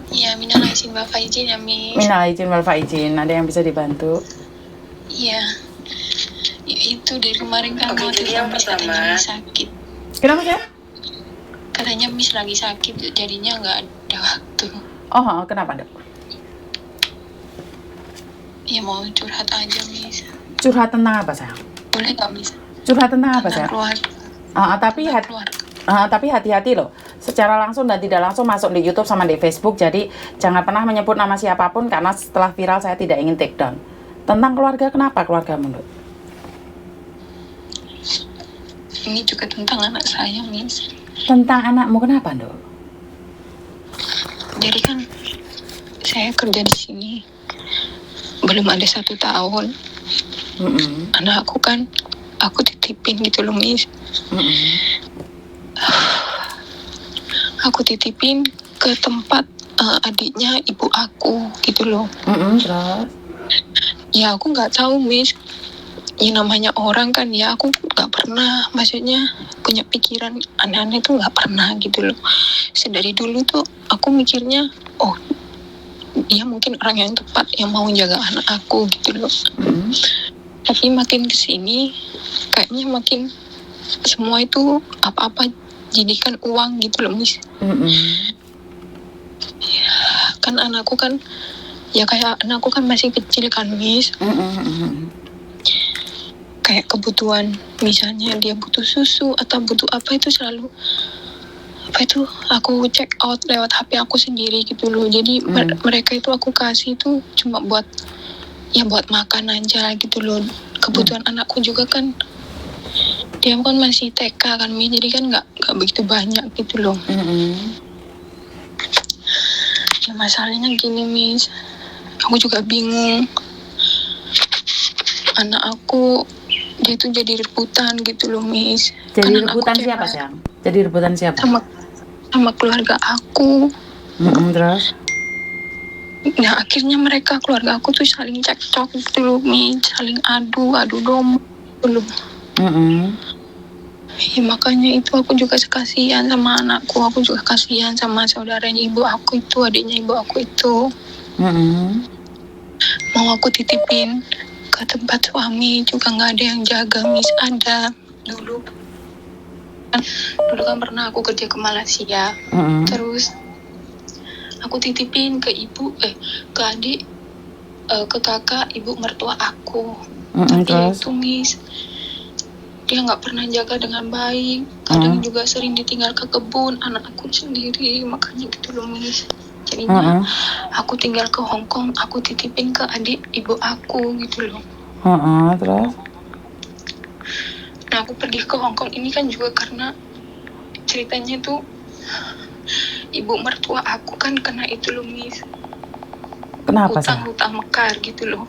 Iya, minal aizin wal faizin ya, Miss. Minal aizin wal faizin. Ada yang bisa dibantu? Iya. Ya, itu dari kemarin kan mau jadi yang Miss pertama, katanya Miss sakit. Kenapa ya? Katanya Miss lagi sakit, jadinya nggak ada waktu. Oh, kenapa, Dok? Ya mau curhat aja, Miss. Curhat tentang apa, sayang? Boleh nggak, Miss? Curhat tentang apa, sayang? Tapi hati-hati loh. Secara langsung dan tidak langsung masuk di YouTube sama di Facebook. Jadi jangan pernah menyebut nama siapapun karena setelah viral saya tidak ingin take down. Tentang keluarga, kenapa keluarga menurut? Ini juga tentang anak saya, Miss. Tentang anakmu, kenapa, Dok? Jadi kan saya kerja di sini belum ada 1 tahun. Anak aku kan aku titipin gitu loh, Miss. Aku titipin ke tempat adiknya ibu aku gitu loh. Terus? Ya aku nggak tahu, Miss. Ya namanya orang kan, ya aku nggak pernah, maksudnya punya pikiran aneh-aneh tuh nggak pernah gitu loh. Sedari dulu tuh aku mikirnya, oh dia mungkin orang yang tepat yang mau jaga anak aku gitu loh. Tapi makin kesini kayaknya makin semua itu apa-apa jadikan uang gitu loh, Miss. Ya, kan anakku kan ya kayak anakku kan masih kecil kan, Miss. Kayak kebutuhan, misalnya dia butuh susu atau butuh apa itu selalu aku check out lewat HP aku sendiri gitu loh. Jadi mereka itu aku kasih itu cuma buat makan aja gitu loh. Kebutuhan anakku juga kan dia kan masih TK kan, Mi, jadi kan nggak begitu banyak gitu loh. Ya masalahnya gini, Miss, aku juga bingung. Anak aku dia tuh jadi rebutan gitu loh, Miss. Jadi rebutan siapa, sayang? Jadi rebutan siapa? Sama keluarga aku. Terus? Nah akhirnya mereka keluarga aku tuh saling cekcok gitu loh, Miss. Saling adu domba gitu loh. Ya makanya itu aku juga kasihan sama anakku. Aku juga kasihan sama saudaranya ibu aku itu, adiknya ibu aku itu. Mau aku titipin ke tempat suami juga nggak ada yang jaga, Miss. Ada dulu kan pernah aku kerja ke Malaysia. Terus aku titipin ke ibu ke adik ke kakak ibu mertua aku. Tapi itu, Miss, dia nggak pernah jaga dengan baik. Kadang juga sering ditinggal ke kebun anak aku sendiri. Makanya gitu loh, Miss. Jadinya aku tinggal ke Hong Kong, aku titipin ke adik ibu aku gitu loh. Terus? Nah aku pergi ke Hong Kong ini kan juga karena ceritanya tuh ibu mertua aku kan kena itu loh, Miss. Kenapa, hutang mekar gitu loh.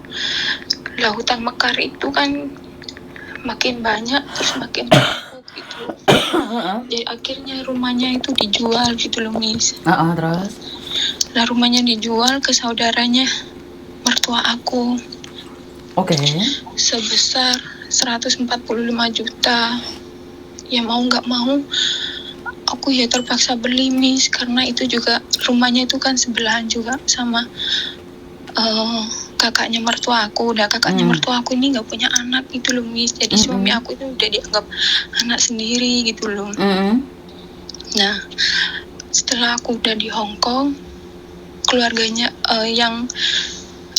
Lah hutang mekar itu kan makin banyak terus makin takut gitu. Jadi akhirnya rumahnya itu dijual gitu loh, Miss. Terus? Lah rumahnya dijual ke saudaranya mertua aku. Sebesar 145 juta. Ya mau nggak mau aku ya terpaksa beli, Miss, karena itu juga rumahnya itu kan sebelahan juga sama kakaknya mertua aku. Udah kakaknya mertua aku ini nggak punya anak gitu loh, Miss. Jadi suami aku itu udah dianggap anak sendiri gitu loh. Nah setelah aku udah di Hong Kong, keluarganya yang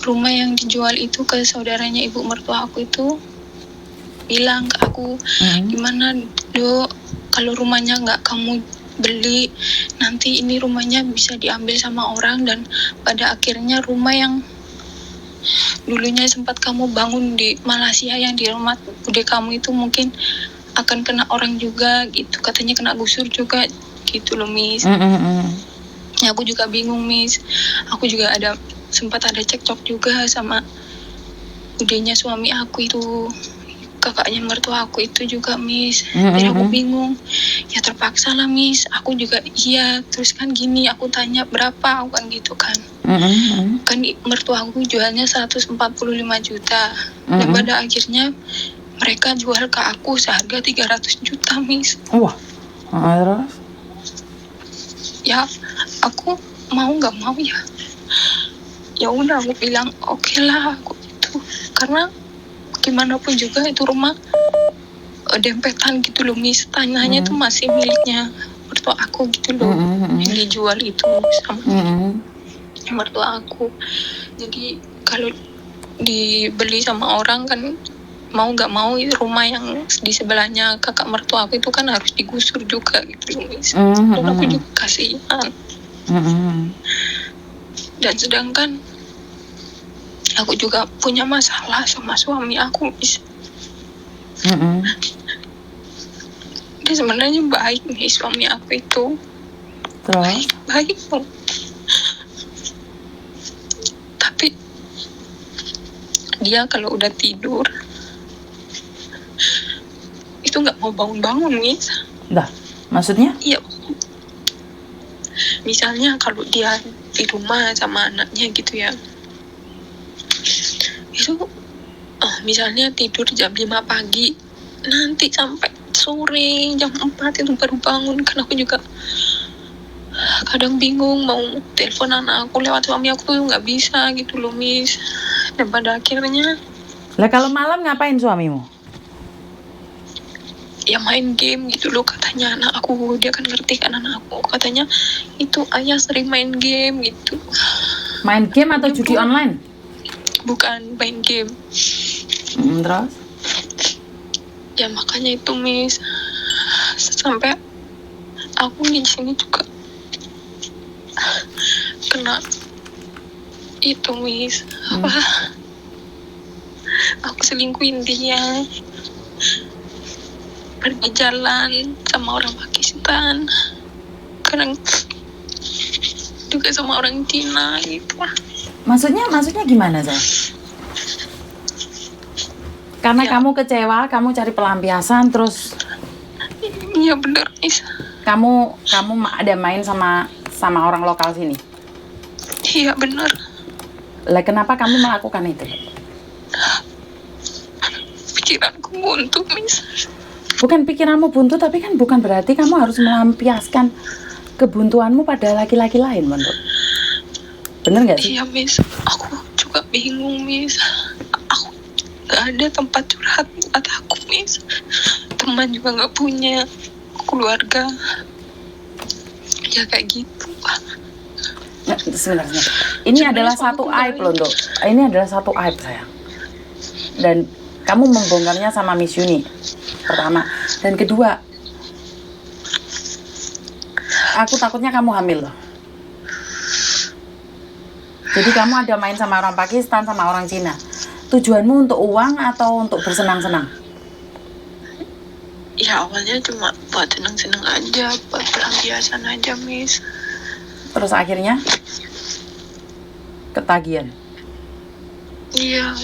rumah yang dijual itu ke saudaranya ibu mertua aku itu bilang ke aku, gimana Dok, kalau rumahnya nggak kamu beli, nanti ini rumahnya bisa diambil sama orang dan pada akhirnya rumah yang dulunya sempat kamu bangun di Malaysia yang di rumah bude kamu itu mungkin akan kena orang juga gitu, katanya kena gusur juga gitu loh, Miss. Ya aku juga bingung, Miss. Aku juga sempat ada cekcok juga sama budenya suami aku itu, kakaknya mertua aku itu juga, Miss. Jadi aku bingung. Ya terpaksa lah, Miss. Aku juga iya. Terus kan gini, aku tanya berapa, aku kan gitu kan. Kan mertua aku jualnya 145 juta. Dan pada akhirnya mereka jual ke aku seharga 300 juta, Miss. Wah. Terus? Ya aku mau nggak mau ya udah aku bilang oke lah aku itu, karena gimana pun juga itu rumah dempetan gitu loh Miss, tanahnya tuh masih miliknya mertua aku gitu loh, yang dijual itu sama mertua aku. Jadi kalau dibeli sama orang kan mau nggak mau rumah yang di sebelahnya kakak mertua aku itu kan harus digusur juga gitu loh Miss. Dan aku juga kasihan. Dan sedangkan aku juga punya masalah sama suami aku Miss. Dia sebenarnya baik nih suami aku itu. Baik tuh. Tapi dia kalau udah tidur itu nggak mau bangun-bangun Miss. Lah, maksudnya? Iya. Misalnya kalau dia di rumah sama anaknya gitu ya, itu misalnya tidur jam 5 pagi, nanti sampai sore jam 4 itu baru bangun. Kan aku juga kadang bingung mau telepon anak aku lewat suami aku tuh nggak bisa gitu loh Miss. Dan pada akhirnya lah kalau malam ngapain suamimu? Ya main game gitu loh katanya anak aku. Dia kan ngerti kan anak aku, katanya itu ayah sering main game gitu. Main game atau judi online? Bukan, main game. Terus? Ya makanya itu Miss, sampai aku di sini juga kena itu Miss, apa aku selingkuhin dia, pergi jalan sama orang Pakistan, kadang juga sama orang Cina gitu. Maksudnya gimana Zah? Karena ya, kamu kecewa, kamu cari pelampiasan, terus iya bener Miss. Kamu ada main sama orang lokal sini? Iya bener. Lah kenapa kamu melakukan itu? Pikiranku buntu Miss. Bukan pikiranmu buntu, tapi kan bukan berarti kamu harus melampiaskan kebuntuanmu pada laki-laki lain, menurut. Bener nggak sih? Iya Miss, aku juga bingung Miss. Aku nggak ada tempat curhat buat aku Miss. Teman juga nggak punya, keluarga ya kayak gitu. Nah, sebenarnya ini adalah satu aib loh, Dok. Ini adalah satu aib sayang. Dan kamu membongkarnya sama Miss Yuni, pertama. Dan kedua, aku takutnya kamu hamil loh. Jadi kamu ada main sama orang Pakistan, sama orang Cina. Tujuanmu untuk uang atau untuk bersenang-senang? Ya awalnya cuma buat senang-senang aja, buat pelampiasan aja Miss. Terus akhirnya ketagihan? Iya.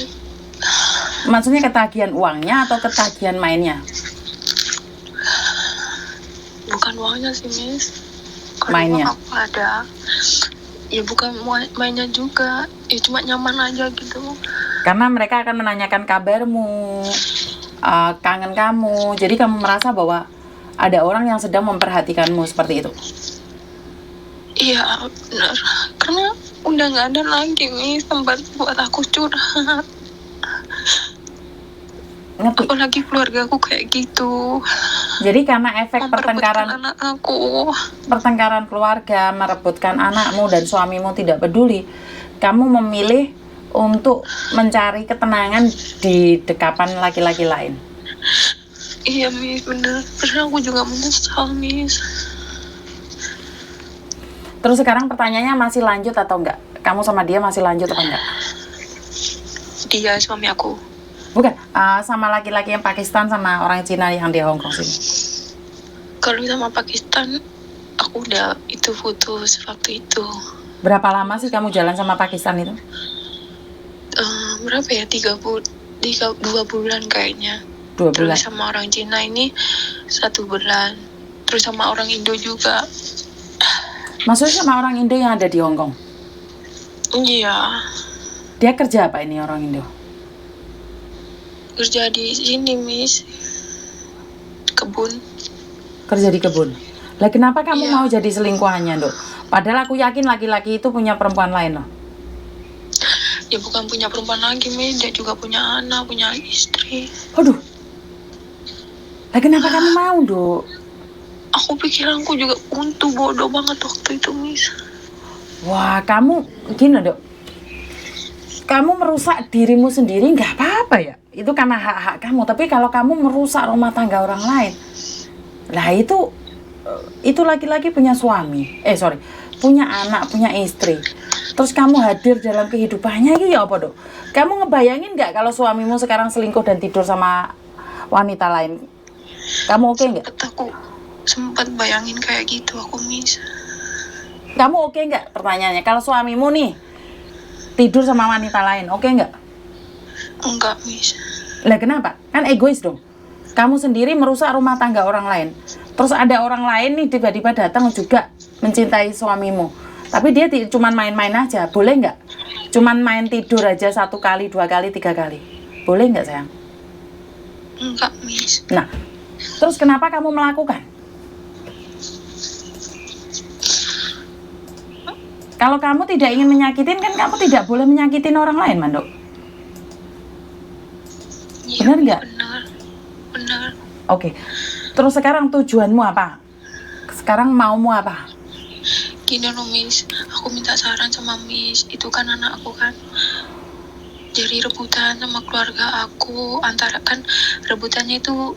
Maksudnya ketagihan uangnya atau ketagihan mainnya? Bukan uangnya sih Miss. Kalau Mainnya? uang aku ada. Ya bukan mainnya juga, ya cuma nyaman aja gitu. Karena mereka akan menanyakan kabarmu, kangen kamu, jadi kamu merasa bahwa ada orang yang sedang memperhatikanmu seperti itu. Iya benar, karena udah nggak ada lagi Miss tempat buat aku curhat. Ngerti? Apalagi keluarga aku kayak gitu. Jadi karena efek pertengkaran anak aku, pertengkaran keluarga, merebutkan anakmu dan suamimu tidak peduli, kamu memilih untuk mencari ketenangan di dekapan laki-laki lain. Iya Miss, bener. Padahal aku juga menyesal Miss. Terus sekarang pertanyaannya masih lanjut atau enggak? Kamu sama dia masih lanjut atau enggak? Dia suami aku. Bukan, sama laki-laki yang Pakistan sama orang Cina yang di Hong Kong sini. Kalau sama Pakistan, aku udah itu putus waktu itu. Berapa lama sih kamu jalan sama Pakistan itu? Berapa ya? 2 bulan kayaknya. 2 bulan. Terus sama orang Cina ini 1 bulan. Terus sama orang Indo juga. Maksudnya sama orang Indo yang ada di Hong Kong? Iya. Dia kerja apa ini orang Indo? Kerja di sini Miss, kebun. Kerja di kebun. Lah kenapa kamu mau jadi selingkuhannya, Dok? Padahal aku yakin laki-laki itu punya perempuan lain loh. Ya bukan punya perempuan lagi, Miss. Dia juga punya anak, punya istri. Aduh. Lah kenapa kamu mau, Dok? Aku pikiranku juga bodoh banget waktu itu, Miss. Wah, kamu gini, Dok. Kamu merusak dirimu sendiri nggak apa-apa ya. Itu karena hak-hak kamu. Tapi kalau kamu merusak rumah tangga orang lain, lah itu laki-laki punya suami. Punya anak, punya istri. Terus kamu hadir dalam kehidupannya, gitu ya apa, Dok? Kamu ngebayangin nggak kalau suamimu sekarang selingkuh dan tidur sama wanita lain? Kamu oke nggak? Aku sempat bayangin kayak gitu aku, Miss. Kamu oke nggak? Pertanyaannya, kalau suamimu nih tidur sama wanita lain, oke nggak? Enggak, Miss. Lah kenapa? Kan egois dong. Kamu sendiri merusak rumah tangga orang lain. Terus ada orang lain nih tiba-tiba datang juga mencintai suamimu. Tapi dia cuman main-main aja, boleh nggak? Cuman main tidur aja 1 kali, 2 kali, 3 kali. Boleh nggak, sayang? Enggak, Miss. Nah, terus kenapa kamu melakukan? Kalau kamu tidak ingin menyakitin, kan kamu tidak boleh menyakitin orang lain, Mandok. Ya, benar nggak? Benar. Oke. Terus sekarang tujuanmu apa? Sekarang maumu apa? Gini loh, Miss. Aku minta saran sama Miss. Itu kan anak aku kan. Jadi rebutan sama keluarga aku. Antara kan rebutannya itu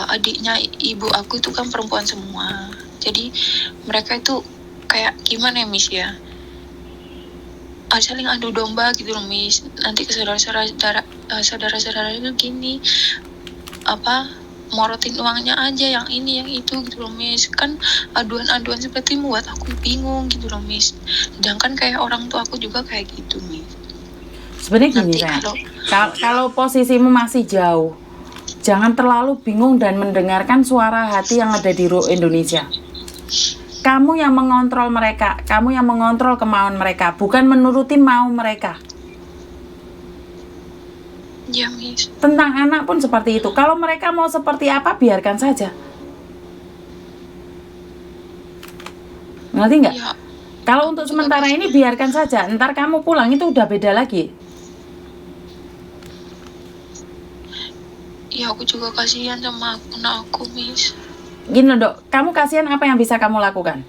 adiknya ibu aku itu kan perempuan semua. Jadi mereka itu kayak gimana ya, Miss ya? Saling adu domba gitu loh, Miss. Nanti ke saudara-saudara itu gini, morotin uangnya aja, yang ini yang itu gitu loh, Miss. Kan aduan-aduan seperti buat aku bingung gitu loh, Miss. Sedangkan kayak orang tua aku juga kayak gitu, Miss. Sebenarnya gini, kalau posisimu masih jauh, jangan terlalu bingung dan mendengarkan suara hati yang ada di Indonesia. Kamu yang mengontrol mereka, kamu yang mengontrol kemauan mereka, bukan menuruti mau mereka. Ya, Miss. Tentang anak pun seperti itu. Kalau mereka mau seperti apa, biarkan saja. Ngerti nggak? Ya. Kalau untuk sementara ini biarkan saja. Ntar kamu pulang itu udah beda lagi. Ya, aku juga kasihan sama anak aku, Miss. Gini loh, Dok, kamu kasihan, apa yang bisa kamu lakukan?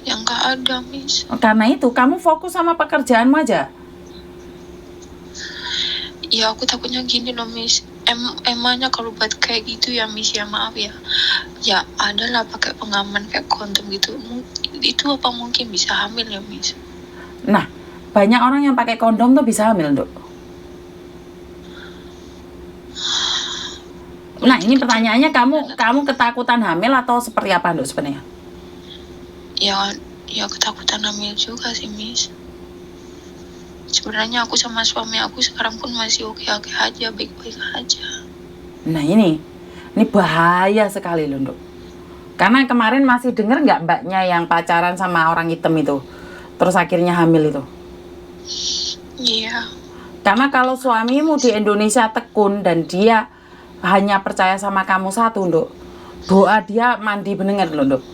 Yang nggak ada, Miss. Karena itu, kamu fokus sama pekerjaanmu aja. Ya, aku takutnya gini loh, Miss. Emangnya kalau buat kayak gitu ya, Miss, ya maaf ya. Ya, adalah pakai pengaman kayak kondom gitu. Itu apa mungkin bisa hamil ya, Miss? Nah, banyak orang yang pakai kondom tuh bisa hamil, Dok. Nah, ini pertanyaannya, kamu ketakutan hamil atau seperti apa, Dok, sebenarnya? Ya ketakutan hamil juga sih, Miss. Sebenarnya aku sama suami aku sekarang pun masih oke-oke aja, baik-baik aja. Nah, ini bahaya sekali loh, Dok. Karena kemarin masih denger nggak mbaknya yang pacaran sama orang hitam itu, terus akhirnya hamil itu? Iya. Karena kalau suamimu di Indonesia tekun dan dia hanya percaya sama kamu satu, Dok, doa dia mandi bener loh, Dok.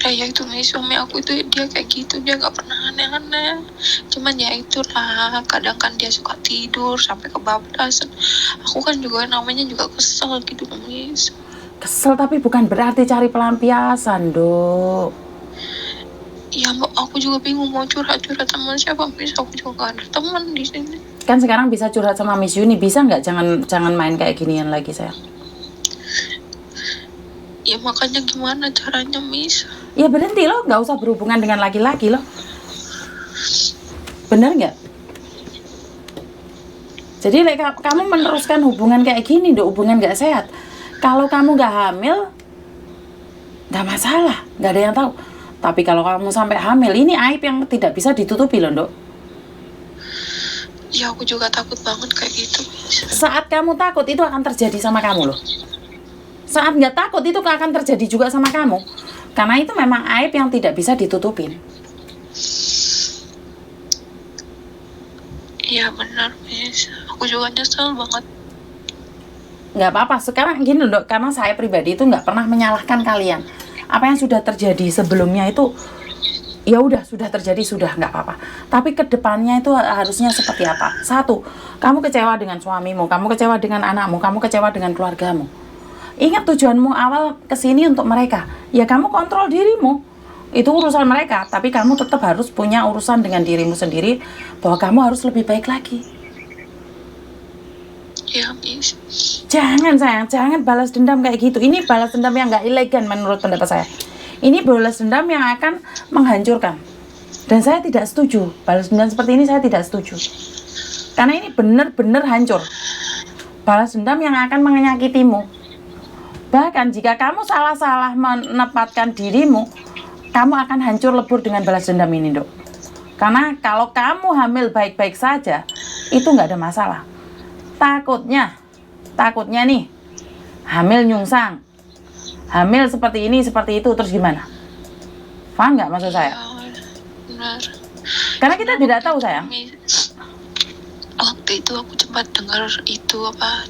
Ya itu, Miss, suami aku itu dia kayak gitu, dia nggak pernah aneh-aneh. Cuman ya itulah, kadang kan dia suka tidur sampai kebablasan. Aku kan juga namanya juga kesel gitu, Miss. Kesel tapi bukan berarti cari pelampiasan, Dok. Ya, aku juga bingung mau curhat-curhat sama siapa, Miss. Aku juga gak ada teman di sini. Kan sekarang bisa curhat sama Miss Yuni, bisa nggak? Jangan main kayak ginian lagi, sayang. Ya makanya gimana caranya, Miss? Ya berhenti loh, nggak usah berhubungan dengan laki-laki loh. Bener nggak? Jadi kamu meneruskan hubungan kayak gini, Dok, hubungan nggak sehat. Kalau kamu nggak hamil, nggak masalah, nggak ada yang tahu. Tapi kalau kamu sampai hamil, ini aib yang tidak bisa ditutupi loh, Dok. Ya aku juga takut banget kayak gitu, Miss. Saat kamu takut, itu akan terjadi sama kamu loh. Saat nggak takut, itu akan terjadi juga sama kamu. Karena itu memang aib yang tidak bisa ditutupin. Iya benar, Miss. Aku juga nyesel banget. nggak apa-apa. Sekarang gini Dok, karena saya pribadi itu nggak pernah menyalahkan kalian. Apa yang sudah terjadi sebelumnya itu ya udah, sudah terjadi, sudah, nggak apa-apa. Tapi kedepannya itu harusnya seperti apa? Satu, kamu kecewa dengan suamimu, kamu kecewa dengan anakmu, kamu kecewa dengan keluargamu. Ingat tujuanmu awal kesini untuk mereka. Ya kamu kontrol dirimu, itu urusan mereka. Tapi kamu tetap harus punya urusan dengan dirimu sendiri, bahwa kamu harus lebih baik lagi. Ya, Miss. Jangan sayang, jangan balas dendam kayak gitu. Ini balas dendam yang nggak elegan menurut pendapat saya. Ini balas dendam yang akan menghancurkan. Dan saya tidak setuju. Balas dendam seperti ini saya tidak setuju. Karena ini benar-benar hancur. Balas dendam yang akan menyakitimu. Bahkan jika kamu salah-salah menempatkan dirimu, kamu akan hancur lebur dengan balas dendam ini, Dok. Karena kalau kamu hamil baik-baik saja, itu nggak ada masalah. Takutnya nih, hamil nyungsang. Hamil seperti ini, seperti itu, terus gimana? Paham nggak maksud saya? Benar. Karena kita tidak tahu, sayang. Waktu itu aku sempat dengar itu apa